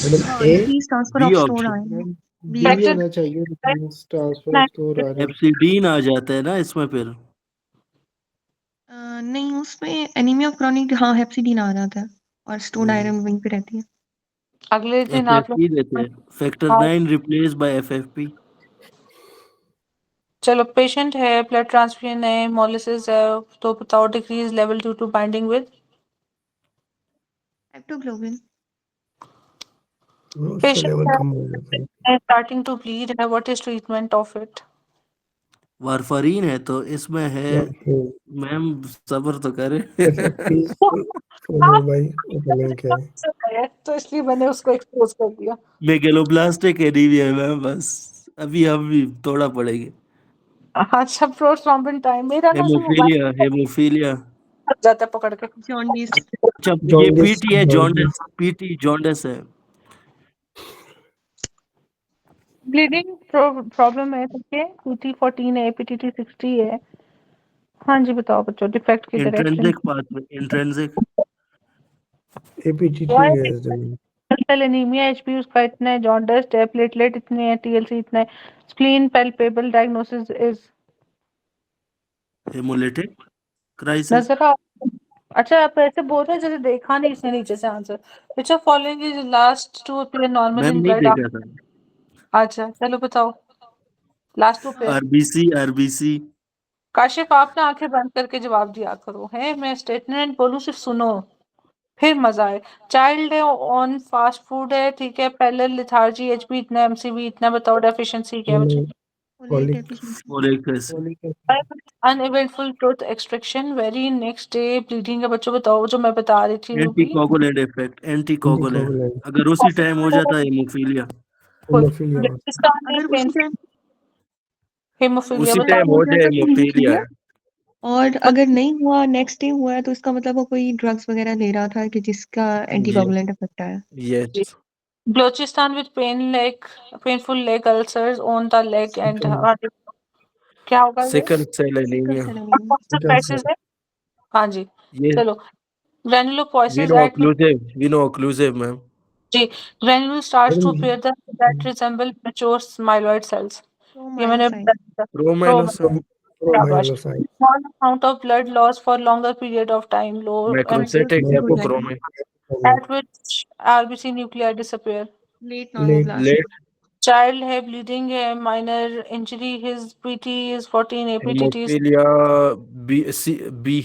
मैडम हाँ, a decrease transfer B of stored option. Iron. Ma'am B B fracture आना चाहिए, transfer of store iron. Hepcidin आ जाता है ना इसमें फिर। नहीं, उसमें एनीमिया ऑफ क्रॉनिक, हाँ हेप्सिडीन आ जाता है और स्टोर्ड आयरन वहीं पे रहती है। अगले दिन आप FFP लोग देते हैं। Factor हाँ, 9 replaced by FFP. चलो पेशेंट है, ब्लड ट्रांसफ्यूजन है, मोलिसिस है, तो बताओ decrease level due to binding with haptoglobin. उसका लेवल पेशेंट कम हो जाता है। है स्टार्टिंग टू ब्लीड है, what is treatment of it? Warfarin है तो इसमें है। मैम सब्र तो करे। एफएफपी फॉलो बाय प्रोपेलिंग क्या है? तो इसलिए मैंने उसको एक्सपोज कर दिया। मेगेलोब्लास्टिक एनीमिया है मैम, बस अभी हम भी थोड़ा पढ़ेंगे। अच्छा प्रोथ्रोम्बिन टाइम, मेरा ना से मोबाइल हेमोफीलिया। फट जाता है पकड़ के। जॉन्डिस। अच्छा ये जॉन्डिस, पीटी है, जॉन्डिस, पीटी जॉन्डिस है। ब्लीडिंग प्रॉब्लम है, ठीक है। PT14 है, PTT 60 है। हाँ जी बताओ बच्चों, डिफेक्ट की direction. Intrinsic pathway, intrinsic. APTT गैस डमी, सेल एनीमिया, एचपी उसका इतना है, जॉन्डिस है, प्लेटलेट इतने हैं, TLC इतना है, spleen palpable, diagnosis is haemolytic crisis. नजर आ। अच्छा आप ऐसे बोल रहे हैं जैसे देखा नहीं इसने नीचे से answer. Which of following is last to appear normal ma'am in नहीं ब्लड? देखा था। अच्छा चलो बताओ, last to appear. RBC, RBC. Kashif आप ना आंखें बंद करके जवाब दिया करो, है मैं स्टेटमेंट बोलूं सिर्फ सुनो, फिर मजा आए। चाइल्ड है, ऑन फास्ट फूड है, ठीक है। पहले लिथार्जी, एचबी इतना, एमसीवी इतना। बताओ डेफिशिएंसी क्या है बच्चों? Folate colic, deficiency. Folic acid. Folic acid. Uneventful truth extraction, very next day bleeding है। बच्चों बताओ जो मैं बता रही थी वो भी। Anticoagulant effect, anticoagulant. एंटीकोगुलेंट, अगर उसी टाइम हो जाता है हेमोफीलिया। हेमोफीलिया, अगर उसी टाइम हेमोफीलिया उसी टाइम बताओ। हो जाए हेमोफीलिया है। और अगर नहीं हुआ, नेक्स्ट डे हुआ है, तो इसका मतलब वो कोई ड्रग्स वगैरह ले रहा था कि जिसका एंटीकोगुलेंट इफेक्ट आया। Yes. Balochistan with painful leg ulcers on the leg and क्या होगा ये? Sickle cell sickle anaemia. Cell anaemia. Sickle passage cell, है। हाँ जी ये चलो, granulopoiesis veno at occlusive, veno occlusive ma'am. जी, granule starts to madam appear that resemble mature myeloid cells। ये मैंने प्रोमायोसाइट। बताया था। प्रोमाइलोसाइट, शाबाश। Promyelocyte, Small amount of blood loss for longer period of time, low MCs macrocytic macrocyte, hypochromic. at which RBC nuclei disappear। Late late, normoblast. Late Child है, bleeding है, minor injury, his PT is 14, APTT is haemophilia. B C B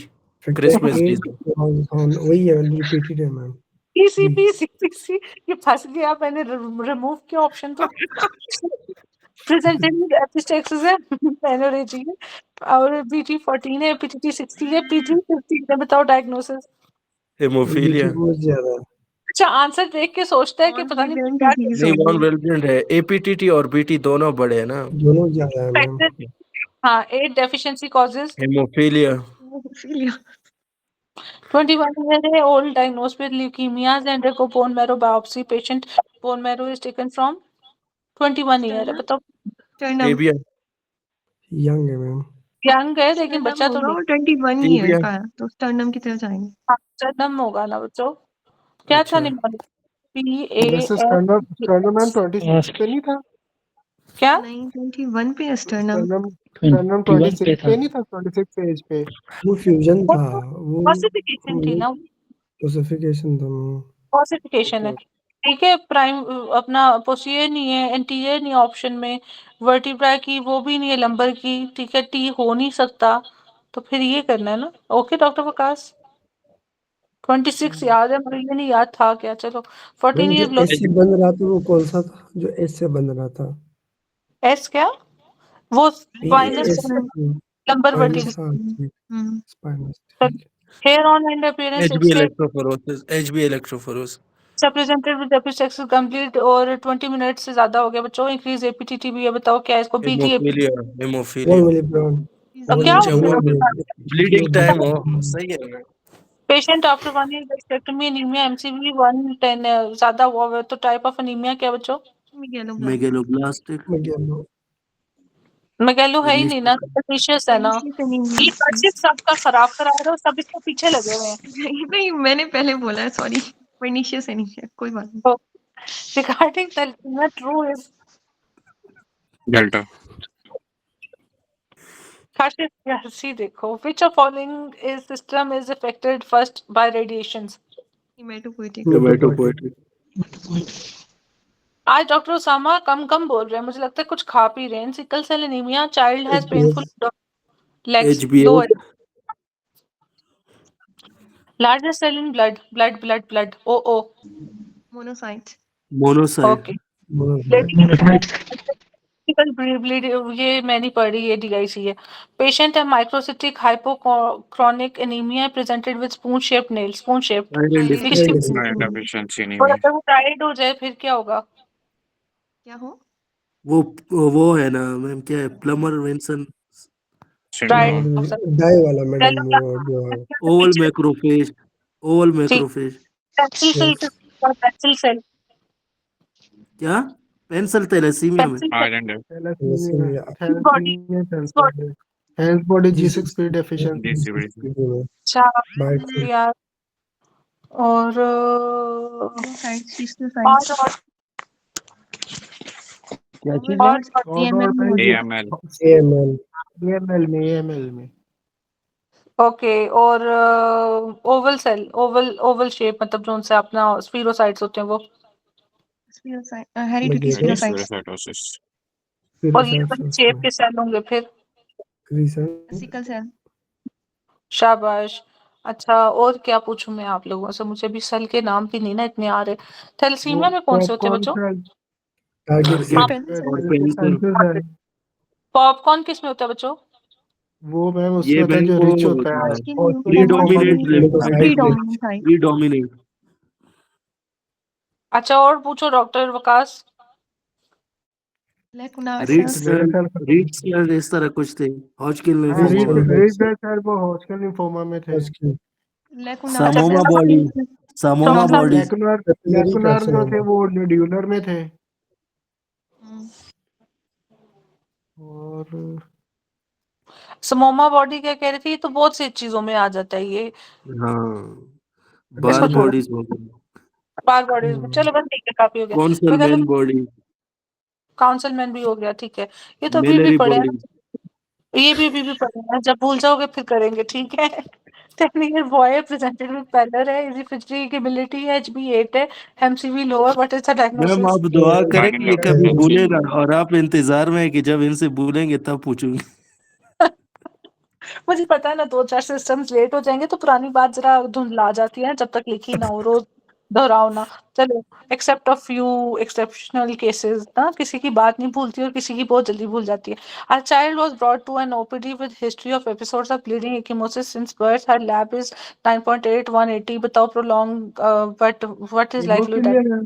factor Christmas B. 8 वही है, repeated है ma'am. PC B, PC PC। ये फंस गया, मैंने remove किया ऑप्शन तो। प्रेजेंटेड एपिस्टेक्सिस है, पेनोरेजी है, और BT14 है, PTT 60 है, PT 15 है। बताओ डायग्नोसिस। हेमोफीलिया। बीटी बहुत ज्यादा है। अच्छा आंसर देख के सोचता है कि नॉन पता नहीं प्रेग्नेंट क्या डिजीज नहीं होगी। वन वेलब्रेंड है, एपीटीटी और बीटी दोनों बड़े हैं ना। दोनों ज्यादा है मैम। फैक्टर। हाँ 8 deficiency causes. Haemophilia. Haemophilia. 21 year है, old diagnosed with leukemias and undergo bone marrow biopsy, patient bone marrow is taken from 21 year है। स्टर्नम। बताओ स्टर्नम। टेबिया। यंग है मैम। यंग है लेकिन बच्चा तो होगा नहीं। और 21 ठीक ईयर है। का है, तो स्टर्नम की तरफ जाएंगे। हाँ, जन्म होगा ना बच्चों। क्या था अच्छा निम्न? वैसे PAS स्टर्नम मैम 26 पे नहीं था? क्या? नहीं 21 पे है स्टर्नम। स्टर्नम 21 पे 26 था। पे नहीं था, 26 एज पे। वो फ्यूजन वो था, तो वो क्लासिफिकेशन थी ना, क्लासिफिकेशन था। क्लासिफिकेशन है। ठीक है, प्राइम अपना पोस्टीरियर नहीं है, एंटीरियर नहीं ऑप्शन में, वर्टिब्रा की वो भी नहीं है, लंबर की, ठीक है, टी हो नहीं सकता, तो फिर ये करना है ना। ओके डॉक्टर प्रकाश, 26 याद है मुझे, ये नहीं याद था क्या। चलो 14 मैम जो ईयर एस से बन रहा था वो कौन सा था, जो एस से बन रहा था? एस क्या? वो spinous S lumbar spinous, vertebra. हाँ ठीक, हम्म। स्पाइनस ठीक है। Hair on end appearance HB electrophoresis, HB electrophoresis. Presented with epistaxis complete और 20 मिनट से ज्यादा हो गया बच्चों। इंक्रीज एपीटीटी भी है, बताओ क्या है इसको? BT Hemophilia, 1 hemophilia. मिलीग्राम, अब क्या हो अच्छा, गया? वो bleeding time हो, सही है। Patient after 1 year gastrectomy anaemia MCV 110 ज्यादा हुआ है, तो टाइप ऑफ एनीमिया क्या बच्चों? मेगेलोब्लास्टिक, मैगेलो है ही नहीं ना, पर्निशियस है ना। ये बच्चे सबका खराब करा रहे हो, सब इसके पीछे लगे हुए हैं। नहीं नहीं, मैंने पहले बोला है, सॉरी। पर्निशियस है, नहीं है, कोई बात नहीं। तो regarding the true is Delta. सी देखो, which of following is system is affected first by radiations? Haematopoietic. Haematopoietic. आज डॉक्टर ओसामा कम कम बोल रहे हैं, मुझे लगता है कुछ खा पी रहे हैं। Sickle cell anaemia, child has painful legs, दो HbS, largest cell in blood, ओ monocyte. Monocyte, okay. Monocyte. Bleed ये मैं नहीं पढ़ रही, ये DIC है। पेशेंट है microcytic hypochromic anaemia presented with spoon shaped nail, spoon shaped. Iron ठीक डिफिशिएंसी, है, Iron deficiency और anemia. अगर वो टाइड हो जाए फिर क्या होगा? क्या हो? वो है ना मैम, क्या है, प्लमर विंसन, टाइड Syndrome. हो सकता डाई वाला मैडम, है। वो जो है ओवल मैक्रोफेज, ओवल ठीक, macrophage. Pencil cell, yes, pencil cell, क्या? पेंसिल थैलेसीमिया में? Pencil Iron thalassaemia, thalassaemia, body thalassaemia sensor, health body G6P deficiency. deficiency. अच्छा बाइट से यार। और सिस्टोसाइट। और क्या चीज है? और AML. AML, AML में ओके। और ओवल सेल, ओवल शेप, मतलब जो उनसे अपना स्फीरोसाइट्स होते हैं वो। हेरिडिटरी मगेलो, स्पिरोसाइट्स। Spherocytosis. और ये स्पिरोसाइट्स वाले उसमें, शेप के सेल होंगे फिर। Crescent, sickle cell. शाबाश। अच्छा, और क्या पूछूं मैं आप लोगों से? मुझे भी सेल के नाम भी नहीं ना इतने आ रहे। वो थैलेसीमिया में कौन से होते हैं पॉपकॉर्न बच्चों? सेल, टारगेट हाँ, सेल, और पेंसिल। Sensor cell. पॉपकॉर्न किस में होता है बच्चों? वो मैम उसमें ये होता है मैम जो वो रिच होता है, हॉजकिन हॉस्टन लिम्फोमा में प्रीडोमिनेंट होता है। Lymphocyte, predominant type. प्रीडोमिनेंट। अच्छा, और पूछो doctor Waqas. Lacunar Reeds cells. मेरे ख्याल से रीड्स इस तरह कुछ थे, हॉजकिन हाँ, लिम्फोमा में। रीच सर वो हॉस्टन लिम्फोमा में थे। लेकुनार अच्छा, सामोमा सेल्स। बॉडी, सामोमा टॉक्सा बॉडी। लेकुनार कैपिलरी लेकुनार जो थे कार्सिनोमा, वो नोड्यूलर में थे। और समोमा बॉडी क्या कह रही थी? ये तो बहुत सी चीजों में आ जाता है ये। हाँ, इसको बार छोड़ो, बॉडीज हो गई, बार बॉडीज में। चलो बस ठीक है, काफी हो गया। मैं कॉन्सलमैन बॉडी, काउंसलमैन भी हो गया, ठीक है। ये तो अभी भी मेलरी पढ़े हैं, बॉडी। ये भी अभी भी पढ़े हैं। जब भूल जाओगे फिर करेंगे, ठीक है। Technical boy presented with pallor है, इजी फिजिकल एबिलिटी है, HB8 है, MCV lower, what is the ma'am diagnosis? आप दुआ करें Iron कि ये कभी deficiency. भूलेगा, और आप इंतजार में है कि जब इनसे भूलेंगे तब पूछूंगी। मुझे पता है ना, 2-4 सिस्टम्स लेट हो जाएंगे तो पुरानी बात जरा धुंधला जाती है, जब तक लिखी ना हो, रोज दोहराओ ना। चलो, except of few exceptional cases ना, किसी की बात नहीं भूलती और किसी की बहुत जल्दी भूल जाती है। A child was brought to an OPD with history of episodes of bleeding ecchymosis since birth. Her lab is 9.8, 180. बताओ prolonged, but what is likely that? Haemophilia है।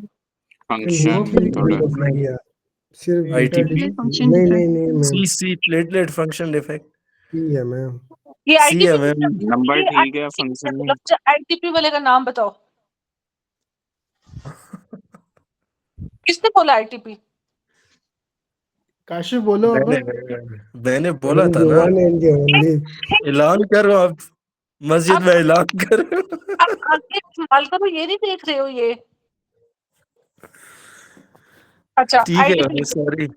Function. थोड़ा. हीमोफीलिया, सिर्फ आईटीपी, फंक्शन नहीं डिफेक्ट। नहीं नहीं ma'am, सी platelet function defect, P है ma'am, ये सी है ITP, मैम। नंबर ये ठीक है, फंक्शन नहीं. ITP वाले का नाम बताओ, किसने बोला ITP? काशिफ बोलो अब। मैंने बोला Madam, था the ना, one and the only. ऐलान करो आप, मस्जिद में ऐलान करो। आप आगे इस्तेमाल करो, ये नहीं देख रहे हो ये। अच्छा, ठीक है आईटीपी सॉरी।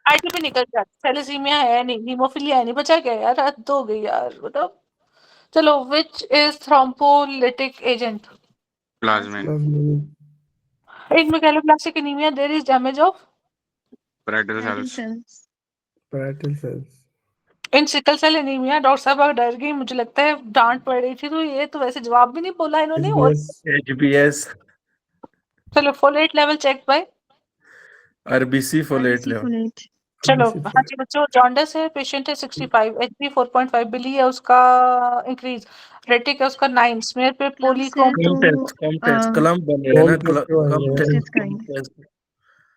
आईटीपी निकल गया, थैलेसीमिया है नहीं, हीमोफिलिया है नहीं, बचा क्या यार, हद हो गई यार, बताओ। चलो, which is thrombolytic agent? Plasmin. Plasmin. In megaloblastic anemia, there is damage of Parietal Parietal cells. cells. Parietal cells. In sickle cell anaemia. Doctor साहब अब डर गई, मुझे लगता है डांट पड़ रही थी, तो ये तो वैसे जवाब भी नहीं बोला इन्होंने। और HBS. HBS, चलो, folate level check by. RBC folate RBC level. folate. चलो, RBC हाँ जी बच्चों, जॉन्डिस है, पेशेंट है 65, एचबी 4.5, बिली है उसका इंक्रीज, रेटिक है उसका 9, स्मेयर पे Clumps है पोलीक्रोम। तो क्लम्प बने हैं ना, Home test करवाएंगे क्लम्प ना। टेस्ट कराएंगे।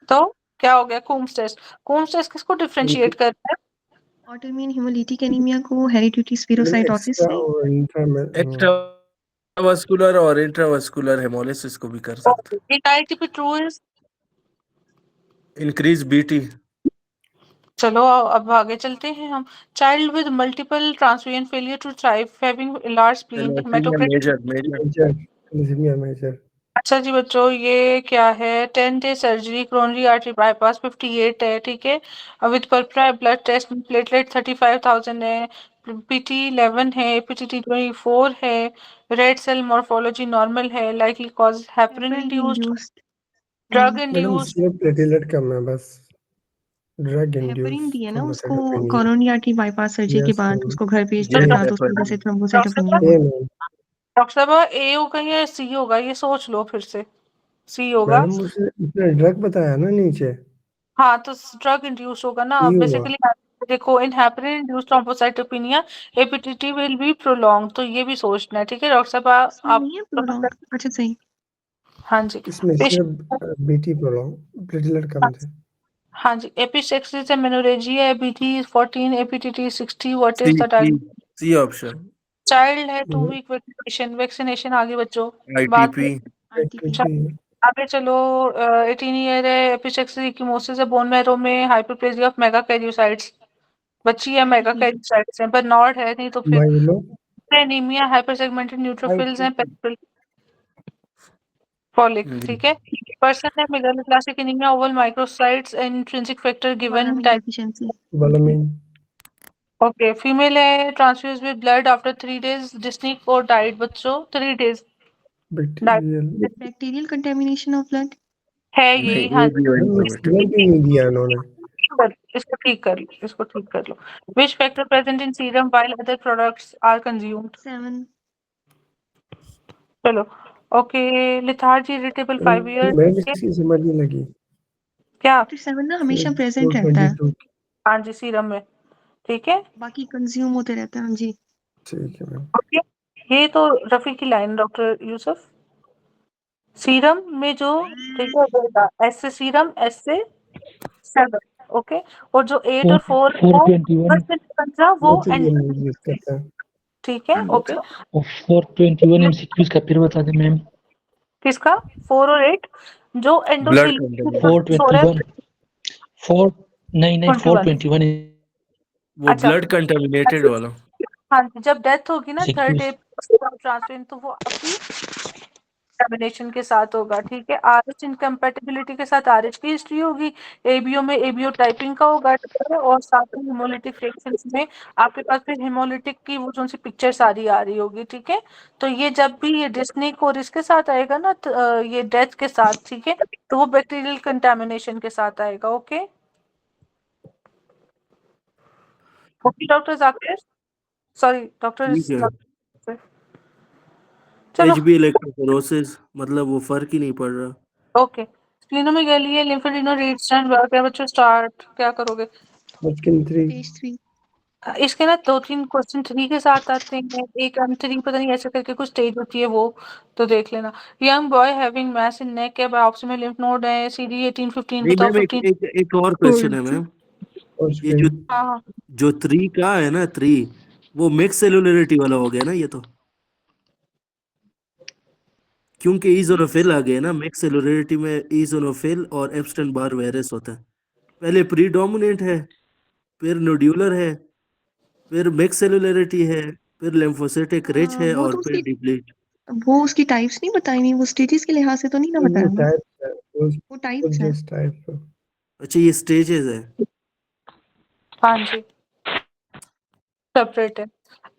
तो क्या हो गया? Coombs test. कूम्स टेस्ट किसको डिफरेंशिएट करता है? ऑटोइम्यून हेमोलिटिक एनीमिया को हेरिडिटरी स्पेरोसाइटोसिस Extra से। or intramural. एक्स्ट्रावास्कुलर और इंट्रावास्कुलर हेमोलिसिस को भी कर सकते हैं। एक ITP true is. Increase BT। चलो अब आगे चलते हैं हम। Child with multiple transfusion failure to thrive, having large spleen, haematocrit. Major major Major. Thalassemia major. अच्छा जी बच्चों, ये क्या है? 10 day surgery, coronary artery bypass 58 है, ठीक है। विद पर्परा ब्लड टेस्ट, प्लेटलेट 35,000 है, पीटी 11 है, पीटीटी 24 है, रेड सेल मॉर्फोलॉजी नॉर्मल है, likely cause heparin heparin induced, induced. Drug Madam, induced. सिर्फ प्लेटलेट कम है बस। ड्रग हेपरिन इंड्यूस दी है ना उसको thrombocytopenia. Coronary artery bypass surgery के Yes, बाद, ma'am. उसको घर भेज ये दिया था, है तो उसकी वजह से थ्रोम्बोसाइटोपेनिया डॉक्टर हुआ। Yeah, ma'am. साहब, ए होगा या सी होगा, ये सोच लो फिर से। सी होगा। मैडम उसने ड्रग बताया ना नीचे। हाँ, तो ड्रग इंड्यूस होगा ना सी होगा। बेसिकली। देखो, in heparin induced thrombocytopenia APTT will be prolong, तो ये भी सोचना है, ठीक है डॉक्टर साहब। इसमें आप नहीं है प्रोलॉन्ग। अच्छा सही। हाँ जी। इसमें सिर्फ बीटी प्रोलॉन्ग, प्लेटलेट कम थे। हाँ जी, एपी6 है, मेनोरेजिया है, BT 14, APTT 60, what C is the time? C option. Child है, 2 वीक वैक्सीनेशन आगे बच्चों। बात ITP। ITP. आगे चलो। 18 ईयर है, एपिसेक्स इक्विमोसिस है, बोन मैरो में हाइपरप्लेजिया ऑफ मेगाकैरियोसाइट्स, बच्ची है, मेगाकैरियोसाइट्स है, बर्नॉर्ड है, नहीं तो फिर माइलो। एनीमिया, हाइपरसेगमेंटेड न्यूट्रोफिल्स हैं, पेरिफेरल फॉलिक, ठीक है। पर्सन है, megaloblastic anaemia, oval microcytes, intrinsic factor given बालामिन टाइप। डेफिशिएंसी। बालामिन। ओके, फीमेल है, transfuse with blood after 3 days, dyspnoeic और डाइट बच्चों, 3 days bacterial. Bacterial contamination of blood. है नहीं, यही। हाँ, ABO मिक्सचर भी नहीं दिया उन्होंने। इसको ठीक कर लो, इसको ठीक कर लो। Which factor present in serum while other products are consumed? 7। चलो, ओके। लिथार्जी, इरिटेबल 5 ईयर, मैंने इसकी समझ नहीं लगी। क्या? फैक्टर 7 ना हमेशा प्रेजेंट रहता है, 422। हाँ जी, सीरम में, ठीक है। बाकी कंज्यूम होते रहते हैं। हाँ जी। ठीक है मैम। ओके, ये तो रफी की लाइन, डॉक्टर यूसुफ। सीरम में जो, ठीक है, एस से सीरम, एस से 7, ओके। और जो 8 और 4 को 421 वो वो तो ये एंड, नहीं यूज करता है। ठीक है, ओके। और 421 MCQs का फिर बता दें मैम। किसका? 4 और 8 जो ब्लड एंडोथेलियम 421 4 नहीं नहीं 21। 421 वो अच्छा, ब्लड कंटामिनेटेड वाला। हाँ जी, जब डेथ होगी ना थर्ड डे MCQs ट्रांसफर, तो वो आपकी कंटामिनेशन के साथ होगा, ठीक है। आरएच इनकम्पैटिबिलिटी के साथ आरएच की हिस्ट्री होगी, एबीओ में एबीओ टाइपिंग का होगा, ठीक है? और साथ में हेमोलिटिक फ्रैक्शंस में आपके पास फिर हेमोलिटिक की वो जो सी पिक्चर सारी आ रही होगी, ठीक है। तो ये जब भी ये डिस्निक और इसके साथ आएगा ना, ये डेथ के साथ, ठीक है, तो वो बैक्टीरियल कंटामिनेशन के साथ आएगा। Okay, okay doctor Zakir, sorry doctor. ठीक है। चलो, HB इलेक्ट्रोफोरोसिस, मतलब वो फर्क ही नहीं पड़ रहा। ओके। स्प्लीनोमेगाली है, लिम्फोडेनोरेट्स क्या बच्चों, स्टार्ट क्या करोगे? Hodgkin 3. स्टेज 3। इसके ना 2-3 क्वेश्चन 3 के साथ आते हैं, एक 3 पता नहीं ऐसे करके कुछ स्टेज होती है वो, तो देख लेना। यंग बॉय हैविंग मैस इन नेक है, बायोप्सी में लिम्फ नोड है, CD 18 15 नहीं बताओ मैम, 15। एक और क्वेश्चन है मैम। ये Hodgkin. हाँ, जो 3 का है ना, 3 वो मिक्स सेलुलरिटी वाला हो गया ना ये तो, क्योंकि इजोनोफिल आ गया ना मिक्स सेलुलरिटी में, इजोनोफिल और एब्स्टेन बार वायरस होता है। पहले प्रीडोमिनेंट है, फिर नोड्यूलर है, फिर मिक्स सेलुलरिटी है, फिर लिम्फोसाइटिक रिच है वो और तो फिर उसकी डिप्लीट। वो उसकी टाइप्स नहीं बताई हुई, वो स्टेजेस के लिहाज से तो नहीं ना वो बताया हुआ। टाइप है, वो टाइप्स है। Just type. अच्छा ये स्टेजेस है। हाँ जी, सेपरेट है।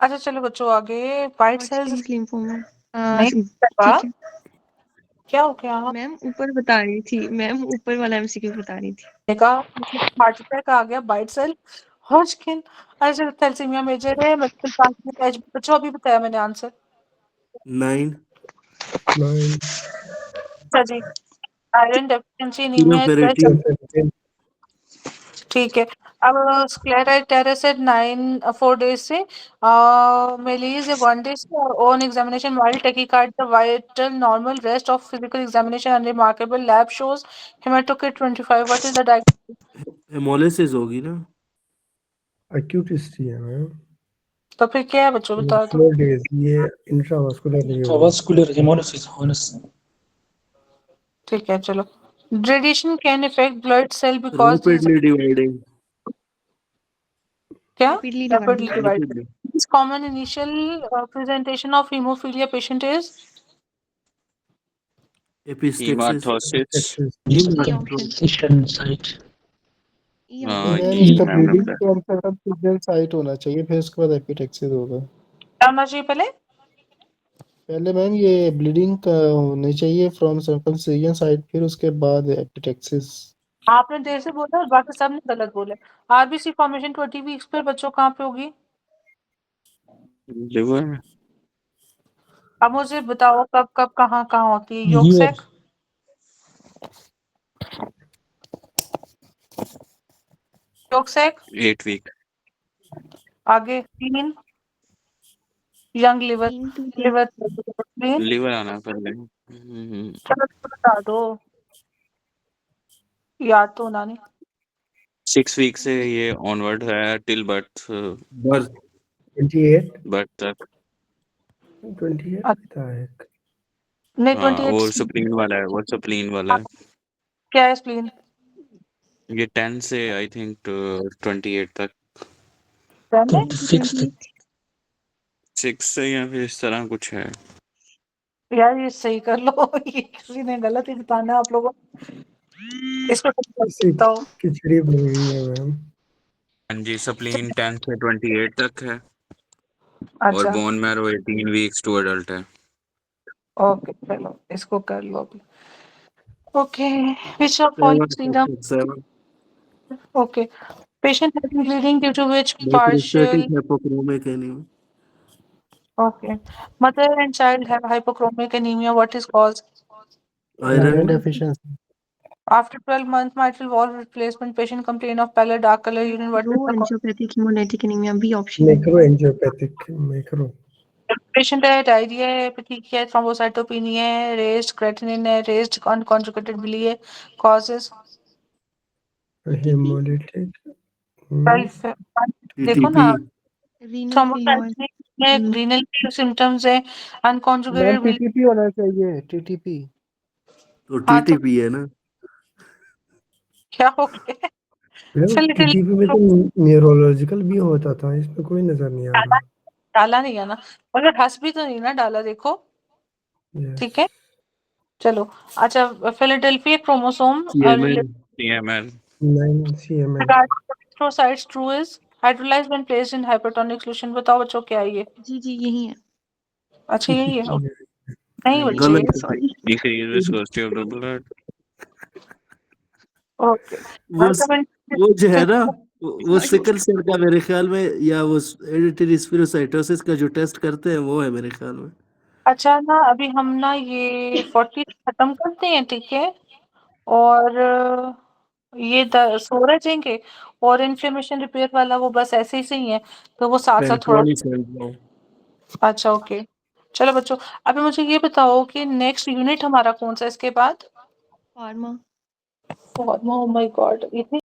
अच्छा चलो बच्चों आगे, वाइट सेल्स हॉटस्किन लिम्फोमा। नहीं ठीक है क्या हो गया? मैम, ऊपर बता रही थी मैम, ऊपर वाला एमसीक्यू बता रही थी। देखा, हार्ट अटैक आ गया, वाइट सेल, हॉटस्किन। अच्छा थैलेसीमिया मेजर है, मल्टीपल पार्ट एज बच्चों अभी बताया मैंने आंसर। 9 अच्छा जी, आयरन डेफिशिएंसी एनीमिया सीरोफेरेटी ठीक है। अब स्क्लेराइड टेरेसेट 4 डेज से, मेलीज 1 डे से, और on examination wild tachycardia the vital normal, rest of physical examination unremarkable, lab shows haematocrit 25। What is the diagnosis? Haemolysis होगी ना। एक्यूट हिस्ट्री है मैम। तो फिर क्या है बच्चों बता दो। 4 डेज ये इंट्रावास्कुलर नहीं होगा। इंट्रावास्कुलर हेमोलिसिस होने से ठीक है चलो। Radiation can effect blood cell because rapidly dividing. क्या Rapidly rapidly dividing. Divide. This common initial presentation of hemophilia patient is epistaxis. Hematosis. E option. Discussion site E तो option. मैम E इसका ma'am ने bleeding बताया। Cancer site होना चाहिए, फिर उसके बाद एपिटेक्सिस होगा। क्या होना चाहिए पहले? पहले मैम ये ब्लीडिंग का होनी चाहिए फ्रॉम सर्कमसिजन साइट, फिर उसके बाद एपिटेक्सिस। आपने देर से बोला और बाकी सब ने गलत बोला। आरबीसी फॉर्मेशन 20 वीक्स पर बच्चों कहाँ पे होगी? लिवर में। अब मुझे बताओ कब कब कहाँ कहाँ होती है? Yolk liver sac, yolk sac, 8 week. आगे तीन, यंग लिवर, 3 to 10. लिवर तीन, लिवर आना पहले। चलो बता दो, याद तो होना नहीं। 6 वीक से ये ऑनवर्ड है टिल बर्थ। बर्थ 28 बर्थ तक। 28 था एक। नहीं हाँ 28 वो सप्लीन वाला है, वो सप्लीन वाला है। क्या है स्प्लीन? ये 10 से आई थिंक 28 तक। 26 तक 6 से या फिर इस तरह कुछ है। यार ये सही कर लो ये किसी ने गलत ही बताना है आप लोगों को। इसको इससे बताओ। खिचड़ी बन गई है मैम। हाँ जी, सप्लीन 10 से 28 तक है और अच्छा bone marrow 18 weeks to adult है। ओके चलो इसको कर लो अभी। Okay which of following serum? 7 okay patient having bleeding due to which microcytic partial hypochromic anaemia. okay mother and child have hypochromic anemia, what is cause? Iron iron deficiency. After 12 months mitral valve replacement patient complain of pallor dark color urine, what is Pro the cause? angiopathic hemolytic anemia. B option. Macro angiopathic macro. Patient है diarrhoea है, petechiae है, thrombocytopenia है, raised creatinine है, raised unconjugated बिली है, causes haemolytic self देखो TTP. ना Renal failure. thrombocytopenia है, renal symptoms है, मैम unconjugated बिली। टीटीपी होना चाहिए, टीटीपी। तो हाँ तो टीटीपी है ना। क्या हो गया? चलिए टीटीपी में तो न्यूरोलॉजिकल भी होता था, इसमें कोई नजर नहीं आ रहा। डाला नहीं है ना, मगर हंस भी तो नहीं ना डाला देखो। यस ठीक है चलो। अच्छा Philadelphia chromosome CMN. CML 9 CMN। erythrocytes true is hydrolyzed when placed in hypertonic solution। बताओ बच्चों क्या है ये? जी यही है। अच्छा यही है नहीं बच्चे। गलत है। Sorry. decrease viscosity of the blood। Okay वो वो जो है ना, वो सॉरी। सिकल सेल का मेरे ख्याल में, या वो हेरिडिटरी स्पिरोसाइटोसिस का जो टेस्ट करते हैं वो है मेरे ख्याल में। अच्छा ना अभी हम ना ये 40 खत्म करते हैं ठीक है, और ये 16 जाएंगे, और इन्फ्लेमेशन रिपेयर वाला वो बस ऐसे ही सही है, तो वो साथ साथ थोड़ा। अच्छा ओके चलो बच्चों, अभी मुझे ये बताओ कि नेक्स्ट यूनिट हमारा कौन सा है इसके बाद? फार्मा। ओह माय गॉड इतनी